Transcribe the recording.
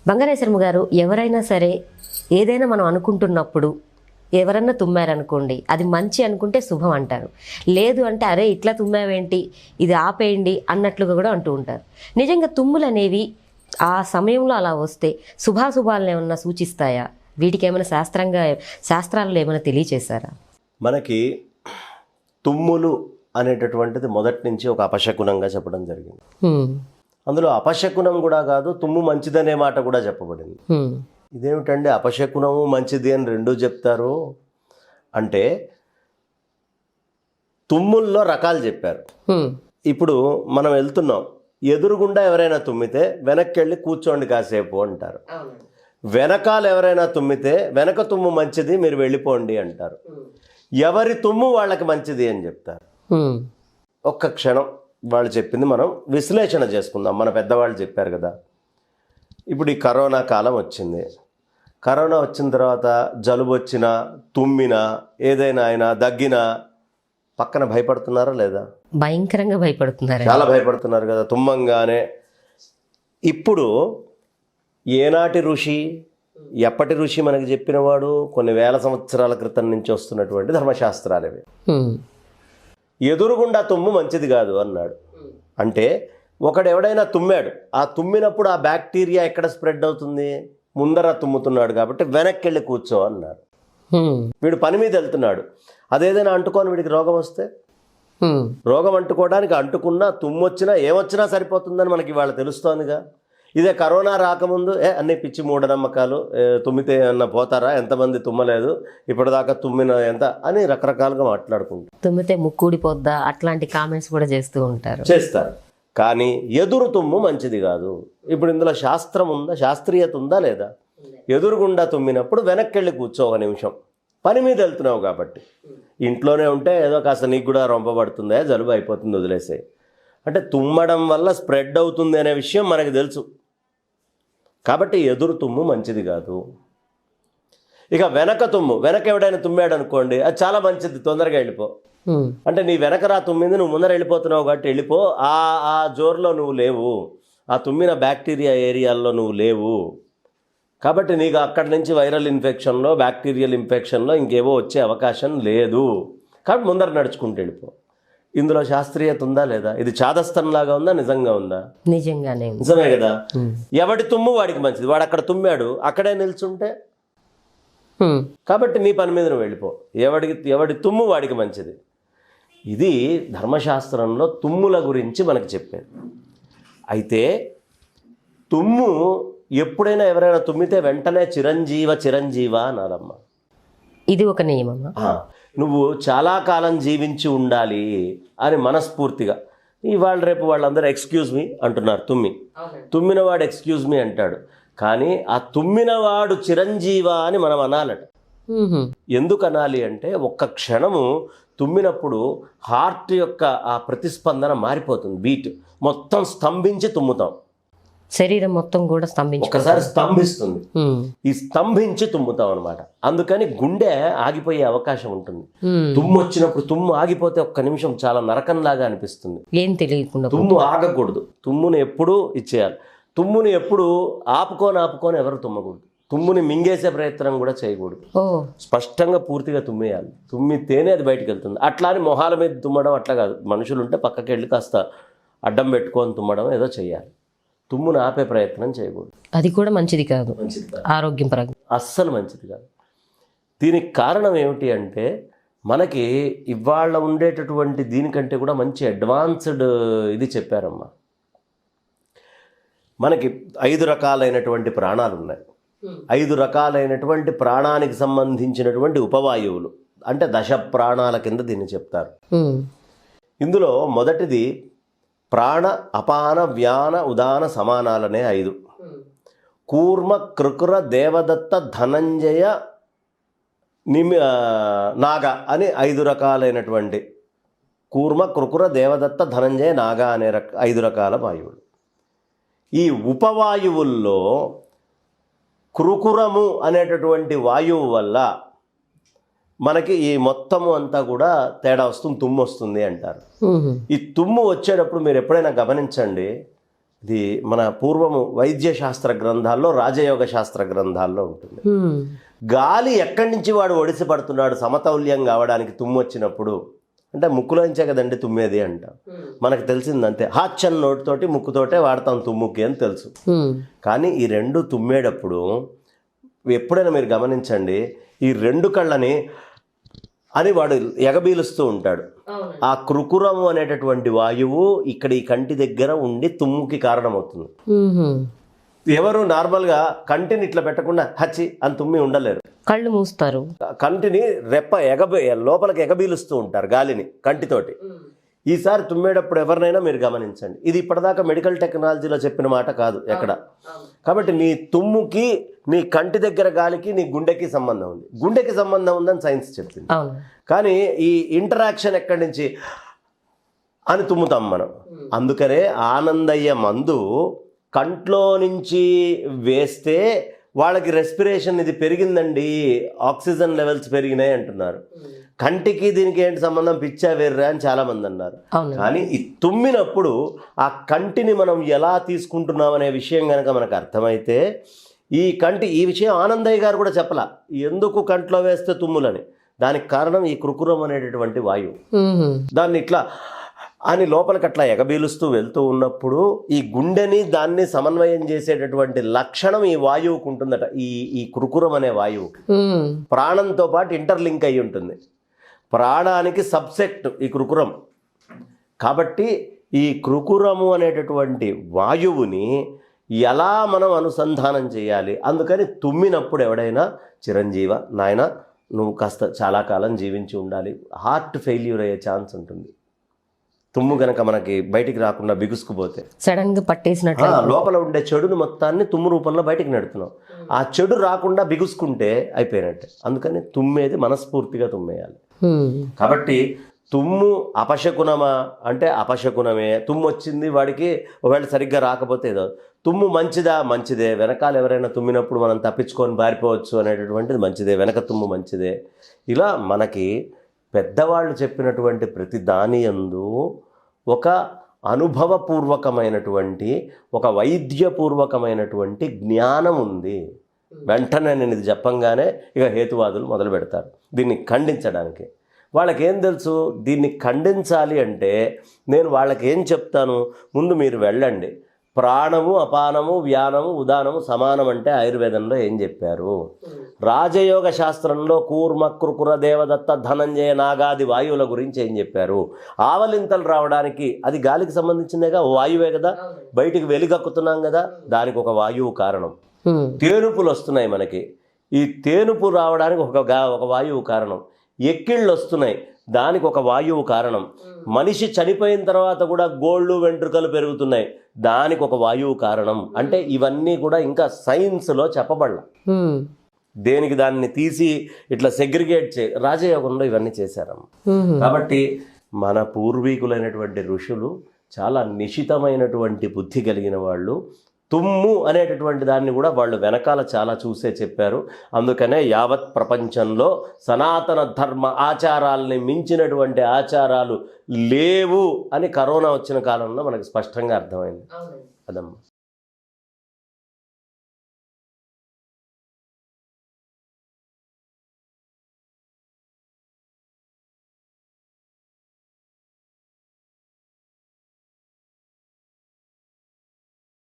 బంగారేశ్వరమ్మ గారు, ఎవరైనా సరే ఏదైనా మనం అనుకుంటున్నప్పుడు ఎవరన్నా తుమ్మారనుకోండి, అది మంచి అనుకుంటే శుభం అంటారు. లేదు అంటే అరే ఇట్లా తుమ్మావేంటి, ఇది ఆపేయండి అన్నట్లుగా కూడా అంటూ ఉంటారు. నిజంగా తుమ్ములు అనేవి ఆ సమయంలో అలా వస్తే శుభాశుభాలను ఏమన్నా సూచిస్తాయా? వీటికి ఏమైనా శాస్త్రాల్లో ఏమైనా తెలియచేశారా? మనకి తుమ్ములు అనేటటువంటిది మొదటి నుంచి ఒక అపశకునంగా చెప్పడం జరిగింది. అందులో అపశకునం కూడా కాదు, తుమ్ము మంచిదనే మాట కూడా చెప్పబడింది. ఇదేమిటండి అపశకునము మంచిది అని రెండూ చెప్తారు అంటే, తుమ్ముల్లో రకాలు చెప్పారు. ఇప్పుడు మనం వెళ్తున్నాం, ఎదురుగుండా ఎవరైనా తుమ్మితే వెనక్కి వెళ్ళి కూర్చోండి కాసేపు అంటారు. వెనకాల ఎవరైనా తుమ్మితే వెనక తుమ్ము మంచిది, మీరు వెళ్ళిపోండి అంటారు. ఎవరి తుమ్ము వాళ్ళకి మంచిది అని చెప్తారు. ఒక్క క్షణం వాళ్ళు చెప్పింది మనం విశ్లేషణ చేసుకుందాం. మన పెద్దవాళ్ళు చెప్పారు కదా. ఇప్పుడు ఈ కరోనా కాలం వచ్చింది. కరోనా వచ్చిన తర్వాత జలుబు వచ్చినా, తుమ్మినా, ఏదైనా అయినా, దగ్గినా పక్కన భయపడుతున్నారా లేదా? భయంకరంగా భయపడుతున్నారు, చాలా భయపడుతున్నారు కదా తుమ్మంగానే. ఇప్పుడు ఏనాటి ఋషి, ఎప్పటి ఋషి మనకి చెప్పినవాడు? కొన్ని వేల సంవత్సరాల క్రితం నుంచి వస్తున్నటువంటి ధర్మశాస్త్రాలు ఇవి. ఎదురుగుండా తుమ్ము మంచిది కాదు అన్నాడు. అంటే ఒకడు ఎవడైనా తుమ్మాడు, ఆ తుమ్మినప్పుడు ఆ బ్యాక్టీరియా ఎక్కడ స్ప్రెడ్ అవుతుంది? ముందర తుమ్ముతున్నాడు కాబట్టి వెనక్కి వెళ్ళి కూర్చో అన్నారు. వీడు పని మీద వెళ్తున్నాడు, అదేదైనా అంటుకొని వీడికి రోగం వస్తే, రోగం అంటుకోవడానికి అంటుకున్నా తుమ్ము వచ్చినా ఏమొచ్చినా సరిపోతుందని మనకి ఇవాళ తెలుస్తోందిగా. ఇదే కరోనా రాకముందు అన్ని పిచ్చి మూఢనమ్మకాలు, తుమ్మితే అన్న పోతారా, ఎంతమంది తుమ్మలేదు ఇప్పటిదాకా తుమ్మిన ఎంత అని రకరకాలుగా మాట్లాడుకుంటారు. తుమ్మితే ముక్కుడిపోద్దా అట్లాంటి కామెంట్స్ కూడా చేస్తారు. కానీ ఎదురు తుమ్ము మంచిది కాదు. ఇప్పుడు ఇందులో శాస్త్రం ఉందా, శాస్త్రీయత ఉందా లేదా? ఎదురుగుండా తుమ్మినప్పుడు వెనక్కి వెళ్ళి కూర్చో ఒక నిమిషం. పని మీద వెళ్తున్నావు కాబట్టి. ఇంట్లోనే ఉంటే ఏదో కాస్త నీకు కూడా రొంపబడుతుందే, జలుబు అయిపోతుంది, వదిలేసే. అంటే తుమ్మడం వల్ల స్ప్రెడ్ అవుతుంది అనే విషయం మనకు తెలుసు కాబట్టి ఎదురు తుమ్ము మంచిది కాదు. ఇక వెనక తుమ్ము, వెనక ఎవడైనా తుమ్మాడు అనుకోండి, అది చాలా మంచిది, తొందరగా వెళ్ళిపో. అంటే నీ వెనక రా తుమ్మింది, నువ్వు ముందర వెళ్ళిపోతున్నావు కాబట్టి వెళ్ళిపో. ఆ జోరులో నువ్వు లేవు, ఆ తుమ్మిన బ్యాక్టీరియా ఏరియాల్లో నువ్వు లేవు కాబట్టి నీకు అక్కడి నుంచి వైరల్ ఇన్ఫెక్షన్లో, బ్యాక్టీరియల్ ఇన్ఫెక్షన్లో ఇంకేవో వచ్చే అవకాశం లేదు కాబట్టి ముందర నడుచుకుంటూ వెళ్ళిపో. ఇందులో శాస్త్రీయత ఉందా లేదా? ఇది చాదస్తంలాగా ఉందా, నిజంగా ఉందా? నిజమే కదా. ఎవడి తుమ్ము వాడికి మంచిది. వాడు అక్కడ తుమ్మాడు, అక్కడే నిల్చుంటే కాబట్టి నీ పని మీద నువ్వు వెళ్ళిపో. ఎవడి తుమ్ము వాడికి మంచిది. ఇది ధర్మశాస్త్రంలో తుమ్ముల గురించి మనకు చెప్పేది. అయితే తుమ్ము ఎప్పుడైనా ఎవరైనా తుమ్మితే వెంటనే చిరంజీవ అనాలమ్మ. ఇది ఒక నియమమా? నువ్వు చాలా కాలం జీవించి ఉండాలి అని మనస్ఫూర్తిగా. ఇవాళ రేపు వాళ్ళందరూ ఎక్స్క్యూజ్ మీ అంటున్నారు. తుమ్మినవాడు ఎక్స్క్యూజ్ మీ అంటాడు. కానీ ఆ తుమ్మినవాడు చిరంజీవ అని మనం అనాలట. ఎందుకు అనాలి అంటే, ఒక్క క్షణము తుమ్మినప్పుడు హార్ట్ యొక్క ఆ ప్రతిస్పందన మారిపోతుంది. బీట్ మొత్తం స్తంభించి తుమ్ముతాం. శరీరం మొత్తం కూడా ఒకసారి స్తంభిస్తుంది. ఈ స్తంభించి తుమ్ముతాం అనమాట. అందుకని గుండె ఆగిపోయే అవకాశం ఉంటుంది. తుమ్ము వచ్చినప్పుడు తుమ్ము ఆగిపోతే ఒక్క నిమిషం చాలా నరకంలాగా అనిపిస్తుంది. ఏం తెలియకుండా తుమ్ము ఆగకూడదు. తుమ్ముని ఎప్పుడూ ఇచ్చేయాలి. తుమ్ముని ఎప్పుడు ఆపుకొని ఎవరు తుమ్మకూడదు. తుమ్ముని మింగేసే ప్రయత్నం కూడా చేయకూడదు. స్పష్టంగా పూర్తిగా తుమ్మేయాలి. తుమ్మితేనే అది బయటకు వెళ్తుంది. అట్లా అని మొహాల మీద తుమ్మడం అట్లా కాదు. మనుషులు ఉంటే పక్కకి వెళ్ళి కాస్త అడ్డం పెట్టుకొని తుమ్మడం ఏదో చేయాలి. తుమ్మును ఆపే ప్రయత్నం చేయకూడదు. అది కూడా మంచిది కాదు, ఆరోగ్యం పరంగా అస్సలు మంచిది కాదు. దీనికి కారణం ఏమిటి అంటే, మనకి ఇవాళ ఉండేటటువంటి దీనికంటే కూడా మంచి అడ్వాన్స్డ్ ఇది చెప్పారమ్మా. మనకి 5 రకాలైనటువంటి ప్రాణాలు ఉన్నాయి. 5 రకాలైనటువంటి ప్రాణానికి సంబంధించినటువంటి ఉపవాయువులు, అంటే 10 ప్రాణాల కింద దీన్ని చెప్తారు. ఇందులో మొదటిది ప్రాణ, అపాన, వ్యాన, ఉదాన, సమానాలనే 5. కూర్మ, కృకుర, దేవదత్త, ధనంజయ, నాగ అని 5 రకాలైనటువంటి కూర్మ, కృకుర, దేవదత్త, ధనంజయ, నాగ అనే 5 రకాల వాయువులు. ఈ ఉపవాయువుల్లో కృకురము అనేటటువంటి వాయువు వల్ల మనకి ఈ మొత్తము అంతా కూడా తేడా వస్తుంది, తుమ్ము వస్తుంది అంటారు. ఈ తుమ్ము వచ్చేటప్పుడు మీరు ఎప్పుడైనా గమనించండి, ఇది మన పూర్వము వైద్య శాస్త్ర గ్రంథాల్లో, రాజయోగ శాస్త్ర గ్రంథాల్లో ఉంటుంది. గాలి ఎక్కడి నుంచి వాడు ఒడిసి పడుతున్నాడు సమతౌల్యం కావడానికి తుమ్ము వచ్చినప్పుడు అంటే ముక్కులోంచే కదండి తుమ్మేది అంట. మనకు తెలిసిందంతే, హాచన్ నోటితోటి ముక్కుతోటే వాడతాం తుమ్ముకి అని తెలుసు. కానీ ఈ రెండు తుమ్మేటప్పుడు ఎప్పుడైనా మీరు గమనించండి, ఈ రెండు కళ్ళని అని వాడు ఎగబీలుస్తూ ఉంటాడు. ఆ కృకురము అనేటటువంటి వాయువు ఇక్కడ ఈ కంటి దగ్గర ఉండి తుమ్ముకి కారణమవుతుంది. ఎవరు నార్మల్గా కంటిని ఇట్లా పెట్టకుండా హచ్చి అని తుమ్మి ఉండలేరు, కళ్ళు మూస్తారు. కంటిని లోపలికి ఎగబీలుస్తూ ఉంటారు గాలిని కంటితోటి. ఈసారి తుమ్మేటప్పుడు ఎవరినైనా మీరు గమనించండి, ఇది ఇప్పటిదాకా మెడికల్ టెక్నాలజీలో చెప్పిన మాట కాదు ఎక్కడ. కాబట్టి నీ తుమ్ముకి, నీ కంటి దగ్గర గాలికి, నీ గుండెకి సంబంధం ఉంది. గుండెకి సంబంధం ఉందని సైన్స్ చెప్పింది. కానీ ఈ ఇంటరాక్షన్ ఎక్కడి నుంచి అని తుమ్ముతాం మనం. అందుకనే ఆనందయ్య మందు కంట్లో నుంచి వేస్తే వాళ్ళకి రెస్పిరేషన్ ఇది పెరిగిందండి, ఆక్సిజన్ లెవెల్స్ పెరిగినాయి అంటున్నారు. కంటికి దీనికి ఏంటి సంబంధం, పిచ్చా వేర్రా అని చాలామంది అన్నారు. కానీ ఈ తుమ్మినప్పుడు ఆ కంటిని మనం ఎలా తీసుకుంటున్నాం అనే విషయం కనుక మనకు అర్థమైతే, ఈ విషయం ఆనందయ్య గారు కూడా చెప్పలా ఎందుకు కంట్లో వేస్తే తుమ్ములని. దానికి కారణం ఈ కృకురం అనేటటువంటి వాయువు. దాన్ని ఇట్లా అని లోపలికి అట్లా ఎగబీలుస్తూ వెళ్తూ ఉన్నప్పుడు ఈ గుండెని దాన్ని సమన్వయం చేసేటటువంటి లక్షణం ఈ వాయువుకు ఉంటుందట. ఈ కృకురం అనే వాయువు ప్రాణంతో పాటు ఇంటర్లింక్ అయి ఉంటుంది. ప్రాణానికి సబ్సెక్ట్ ఈ కృకురం. కాబట్టి ఈ కృకురము అనేటటువంటి వాయువుని ఎలా మనం అనుసంధానం చేయాలి. అందుకని తుమ్మినప్పుడు ఎవడైనా చిరంజీవ నాయన నువ్వు కాస్త చాలా కాలం జీవించి ఉండాలి, హార్ట్ ఫెయిల్యూర్ అయ్యే ఛాన్స్ ఉంటుంది. తుమ్ము గనక మనకి బయటికి రాకుండా బిగుసుకుపోతే సడన్ గా పట్టేసినట్లు లోపల ఉండే చెడును మొత్తాన్ని తుమ్ము రూపంలో బయటికి నెడుతున్నాం. ఆ చెడు రాకుండా బిగుసుకుంటే అయిపోయినట్టే. అందుకని తుమ్మేది మనస్ఫూర్తిగా తుమ్మేయాలి. కాబట్టి తుమ్ము అపశకునమా అంటే అపశకునమే. తుమ్ము వచ్చింది వాడికి, ఒకవేళ సరిగ్గా రాకపోతే ఏదో. తుమ్ము మంచిదా, మంచిదే. వెనకాల ఎవరైనా తుమ్మినప్పుడు మనం తప్పించుకొని పారిపోవచ్చు అనేటటువంటిది మంచిదే. వెనక తుమ్ము మంచిదే. ఇలా మనకి పెద్దవాళ్ళు చెప్పినటువంటి ప్రతి దాని యందు ఒక అనుభవపూర్వకమైనటువంటి, ఒక వైద్యపూర్వకమైనటువంటి జ్ఞానం ఉంది. వెంటనే నేను ఇది చెప్పంగానే ఇక హేతువాదులు మొదలు పెడతారు దీన్ని ఖండించడానికి. వాళ్ళకేం తెలుసు, దీన్ని ఖండించాలి అంటే నేను వాళ్ళకి ఏం చెప్తాను, ముందు మీరు వెళ్ళండి, ప్రాణము అపానము వ్యానము ఉదానము సమానం అంటే ఆయుర్వేదంలో ఏం చెప్పారు, రాజయోగ శాస్త్రంలో కూర్మ కృకుర దేవదత్త ధనంజయ నాగాది వాయువుల గురించి ఏం చెప్పారు. ఆవలింతలు రావడానికి అది గాలికి సంబంధించిందేగా, వాయువే కదా, బయటికి వెలిగక్కుతున్నాం కదా, దానికి ఒక వాయువు కారణం. తేనుపులు వస్తున్నాయి మనకి, ఈ తేనుపు రావడానికి ఒక వాయువు కారణం. ఎక్కిళ్ళు వస్తున్నాయి, దానికి ఒక వాయువు కారణం. మనిషి చనిపోయిన తర్వాత కూడా గోళ్ళు వెంట్రుకలు పెరుగుతున్నాయి, దానికి ఒక వాయువు కారణం. అంటే ఇవన్నీ కూడా ఇంకా సైన్స్లో చెప్పబడలా. దేనికి దాన్ని తీసి ఇట్లా సెగ్రిగేట్ రాజయోగంలో ఇవన్నీ చేశారమ్మ. కాబట్టి మన పూర్వీకులైనటువంటి ఋషులు చాలా నిశితమైనటువంటి బుద్ధి కలిగిన వాళ్ళు. తుమ్ము అనేటటువంటి దాన్ని కూడా వాళ్ళు వెనకాల చాలా చూసే చెప్పారు. అందుకనే యావత్ ప్రపంచంలో సనాతన ధర్మ ఆచారాలని మించినటువంటి ఆచారాలు లేవు అని కరోనా వచ్చిన కాలంలో మనకు స్పష్టంగా అర్థమైంది. అదమ్మా.